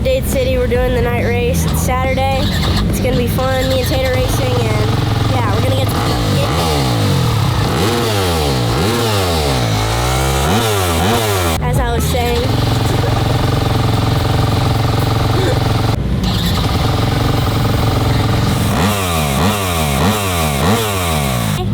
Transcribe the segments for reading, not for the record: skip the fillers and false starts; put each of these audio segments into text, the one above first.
Dade City, we're doing the night race. It's Saturday. It's gonna be fun. Me and Tate are racing, and yeah, we're gonna get some as I was saying.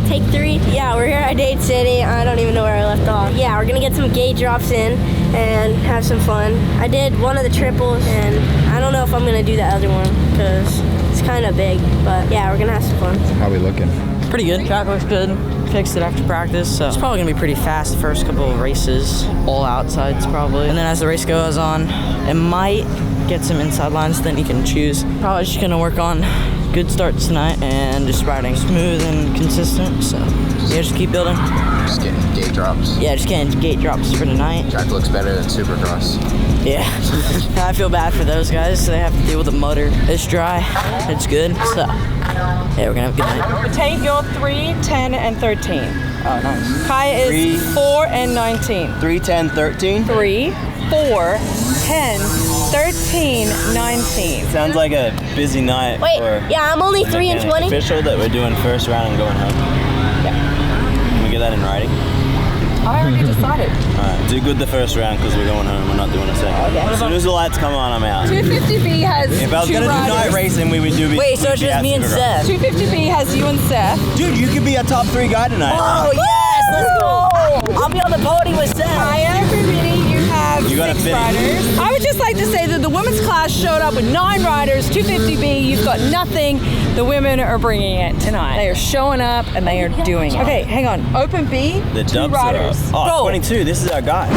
Take 3. Yeah, we're here at Dade City. I don't even know where I left off. Yeah, we're gonna get some gate drops in and have some fun. I did one of the triples, and I don't know if I'm gonna do the other one because it's kind of big, but yeah, we're gonna have some fun. How are we looking? Pretty good. Track looks good. Fixed it after practice, so it's probably gonna be pretty fast the first couple of races, all outsides probably. And then as the race goes on, it might get some inside lines, then you can choose. Probably just gonna work on good starts tonight and just riding smooth and consistent, so yeah, just keep building. Just getting gate drops. Yeah, just getting gate drops for tonight. Track looks better than supercross. Yeah. I feel bad for those guys. They have to deal with the mutter. It's dry. It's good. So yeah, we're gonna have a good night. Tate, you're 3, 10, and 13. Oh, nice. Kai is 4 and 19. 3, 10, 13. 3, 4, 10, 13, 19. Sounds like a busy night. Wait, for yeah, I'm only 3 and 20. Official that we're doing first round and going home. Yeah. Can we get that in writing? I already decided. Alright, do good the first round because we're going home. We're not doing a second. Okay. As soon as the lights come on, I'm out. 250B has If I was 2 gonna do night riders. racing, we would do. Wait, so it's just me and Seth. 250B has you and Seth. Dude, you could be a top 3 guy tonight. Oh yes, let's go! I'll be on the podium with Seth. Kaya, everybody, you have You gotta 6 finish. riders. I would just like to say that the women's class showed up with 9 riders, 250B, you've got nothing. The women are bringing it tonight. They are showing up and they are doing it. Okay, hang on. Open B, The 2 dubs riders. are up. Oh, Go. 22. This is our guy.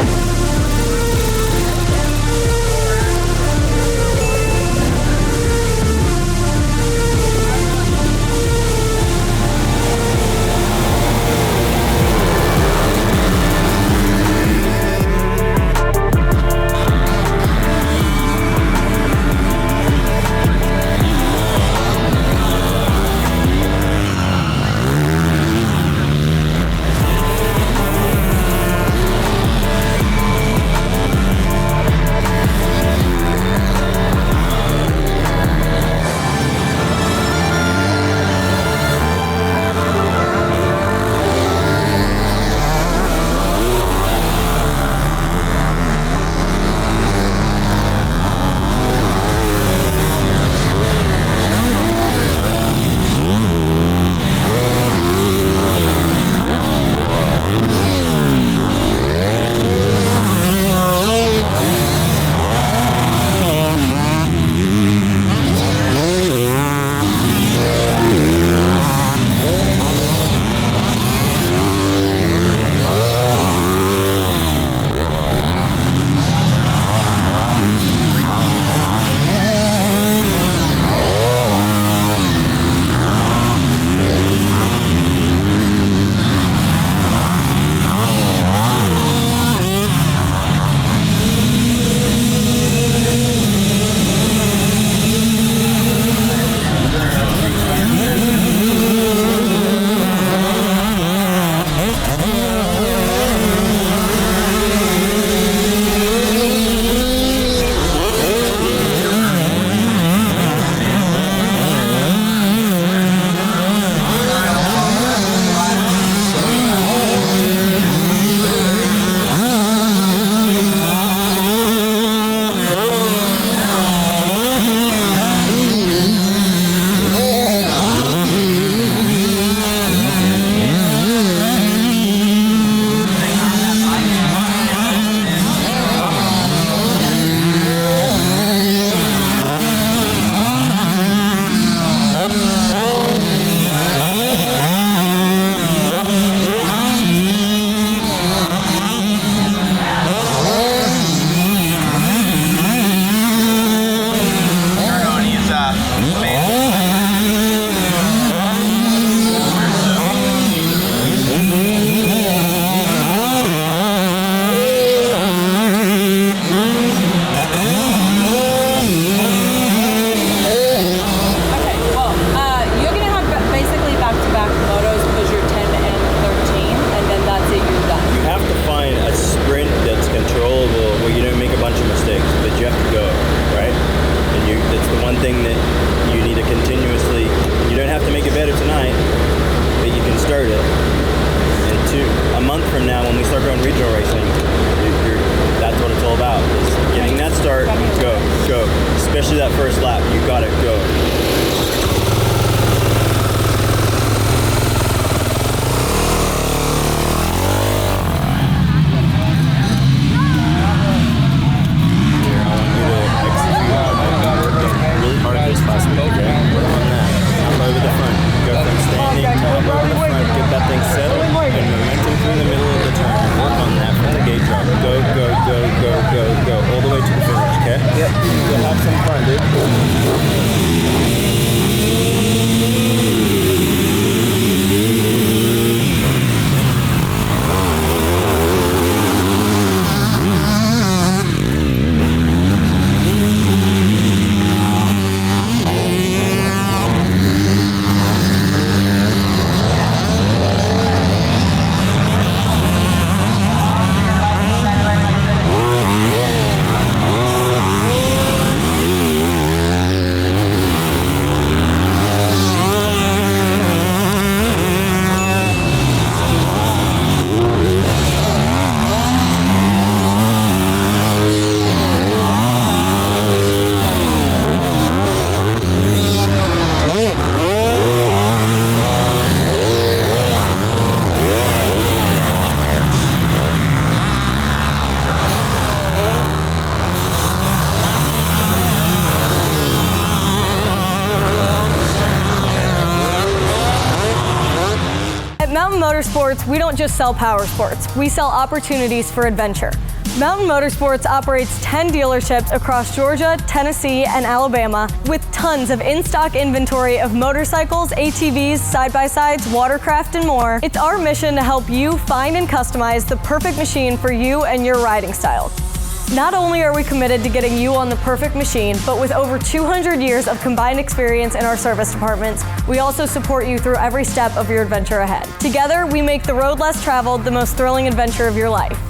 Mountain Motorsports, we don't just sell power sports, we sell opportunities for adventure. Mountain Motorsports operates 10 dealerships across Georgia, Tennessee, and Alabama with tons of in-stock inventory of motorcycles, ATVs, side-by-sides, watercraft, and more. It's our mission to help you find and customize the perfect machine for you and your riding style. Not only are we committed to getting you on the perfect machine, but with over 200 years of combined experience in our service departments, we also support you through every step of your adventure ahead. Together, we make the road less traveled the most thrilling adventure of your life.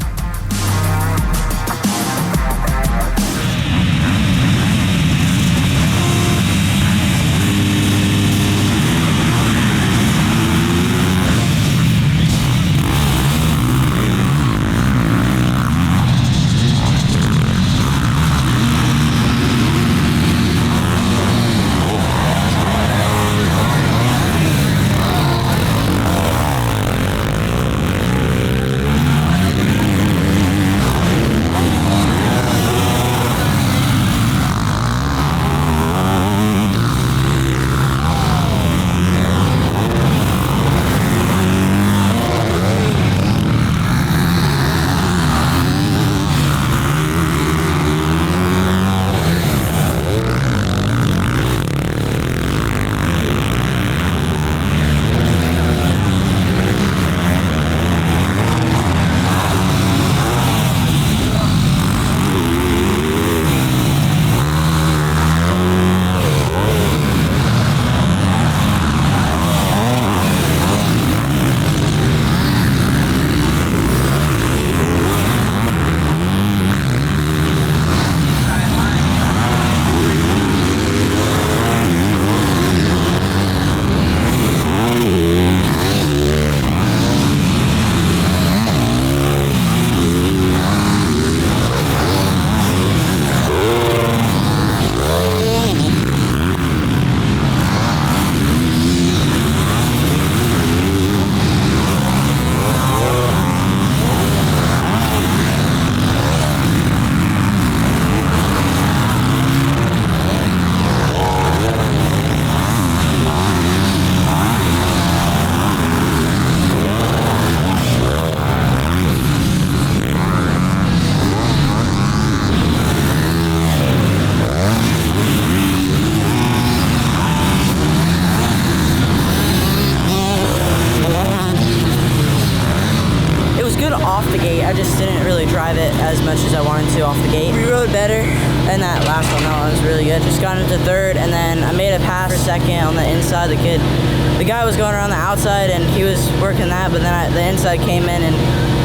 Off the gate, I just didn't really drive it as much as I wanted to off the gate. We rode better, and that last one, that one was really good. Just got into third, and then I made a pass for second on the inside. The guy was going around the outside, and he was working that, but then the inside came in, and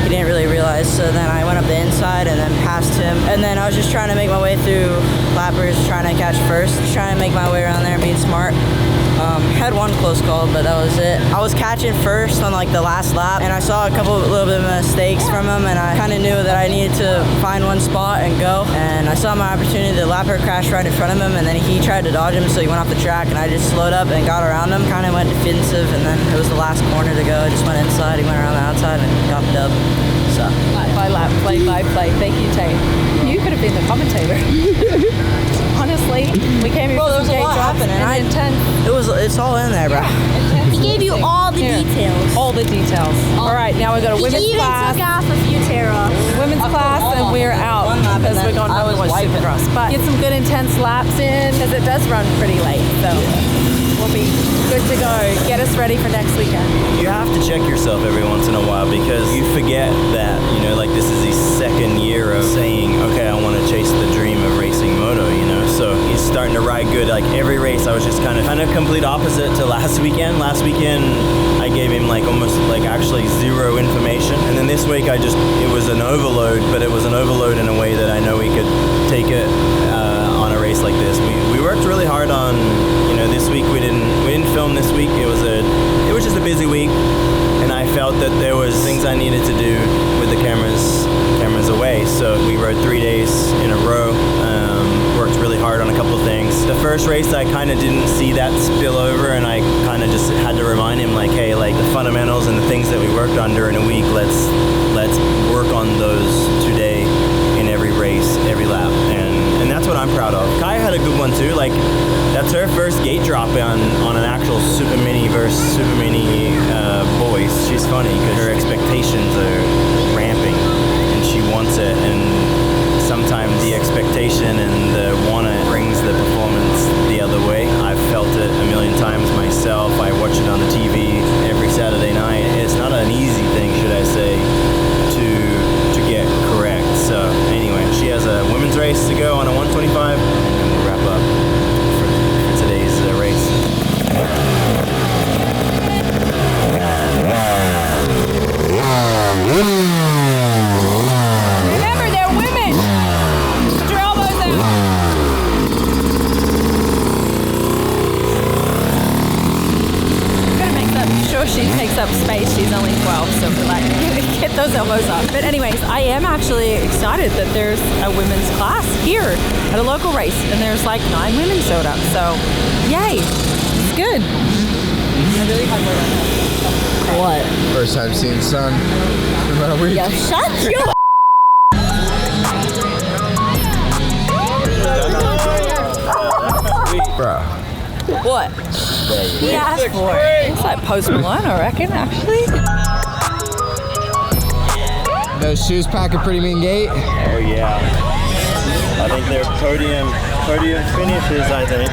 he didn't really realize. So then I went up the inside and then passed him, and then I was just trying to make my way through lappers, trying to catch first, just trying to make my way around there and being smart. Had one close call, but that was it. I was catching first on like the last lap, and I saw a couple little bit of mistakes from him, and I kind of knew that I needed to find one spot and go. And I saw my opportunity. The lapper crashed right in front of him, and then he tried to dodge him, so he went off the track, and I just slowed up and got around him. Kind of went defensive, and then it was the last corner to go. I just went inside. He went around the outside and got the dub. So Lap by lap, play by play. Thank you, Tate. You could have been the commentator. Honestly, we came here Bro, there was a lot happening. It's all in there, bro. He gave you all the details. All the details. All right, now we go to women's He even class. took off a few tear-offs. Women's class, and we're out because we're going to watch Supercross. But get some good intense laps in because it does run pretty late. So we'll be good to go. Get us ready for next weekend. You have to check yourself every once in a while because you forget that, you know, like this is the second year of saying, okay, I want to chase the dream of racing moto, you know. So he's starting to ride good. Like every race, I was just kind of complete opposite to last weekend. Last weekend, I gave him like almost like actually zero information. And then this week, it was an overload, but it was an overload in a way that I know we could take it on a race like this. We worked really hard on, you know, this week we didn't film this week. It was just a busy week, and I felt that there was things I needed to do with the cameras away. So we rode 3 days in a row. Worked really hard on a couple of things. The first race, I kind of didn't see that spill over, and I kind of just had to remind him, like, hey, like the fundamentals and the things that we worked on during a week, let's work on those today in every race, every lap, and that's what I'm proud of. Kai had a good one too. Like that's her first gate drop on an actual super mini versus super mini boy. voice. She's funny because her expectations are ramping and she wants it, and sometimes the expectation and the want it brings the performance the other way. I've felt it a million times myself. I watch it on the TV every Saturday night. It's not an easy thing, should I say, to get correct. So anyway, she has a women's race to go on a 125, and then we'll wrap up for today's race. Remember, they're women. Put your elbows in. Gotta make sure she takes up space. She's only 12, so we're like, get those elbows up. But anyways, I am actually excited that there's a women's class here at a local race, and there's like 9 women showed up. So, yay! It's good. I really had more than that. What? First time seeing the sun in about a week. Yo, shut your Bro. What? He asked for it. It's like Post Malone, I reckon, actually. Those shoes pack a pretty mean gait. Oh yeah. I think they're podium finishes, I think.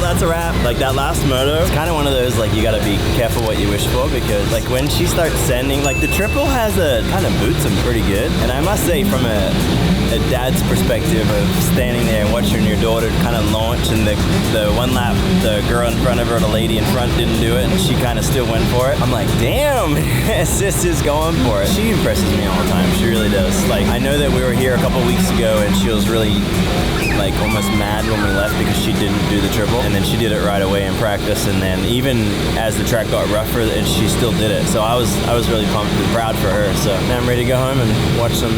That's a wrap. Like that last moto, it's kind of one of those like you gotta be careful what you wish for, because like when she starts sending, like the triple has a kind of boots them pretty good. And I must say, from a dad's perspective of standing there and watching your daughter kind of launch, and the one lap the girl in front of her, the lady in front, didn't do it, and she kind of still went for it. I'm like, damn, sis is going for it. She impresses me all the time. She really does. Like, I know that we were here a couple weeks ago and she was really like almost mad when we left because she didn't do the triple, and then she did it right away in practice, and then even as the track got rougher, and she still did it. So I was really pumped and proud for her. So now I'm ready to go home and watch some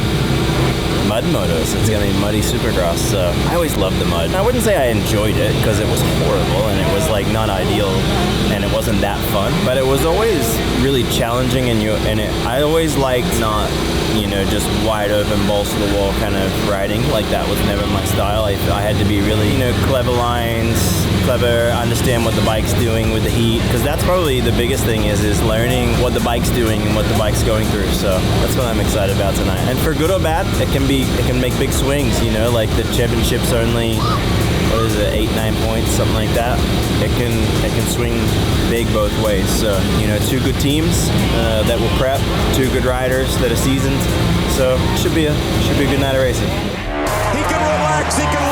mud motos. It's gonna be muddy supercross. So I always loved the mud. I wouldn't say I enjoyed it because it was horrible and it was like not ideal and it wasn't that fun, but it was always really challenging, and I always liked not, just wide open, balls to the wall kind of riding. Like that was never my style. I had to be really, clever lines, understand what the bike's doing with the heat, because that's probably the biggest thing is learning what the bike's doing and what the bike's going through. So that's what I'm excited about tonight. And for good or bad, it can make big swings, like the championship's only, 8-9 points, something like that. It can swing big both ways. So, two good teams that will prep, two good riders that are seasoned. So should be a good night of racing. He can relax, he can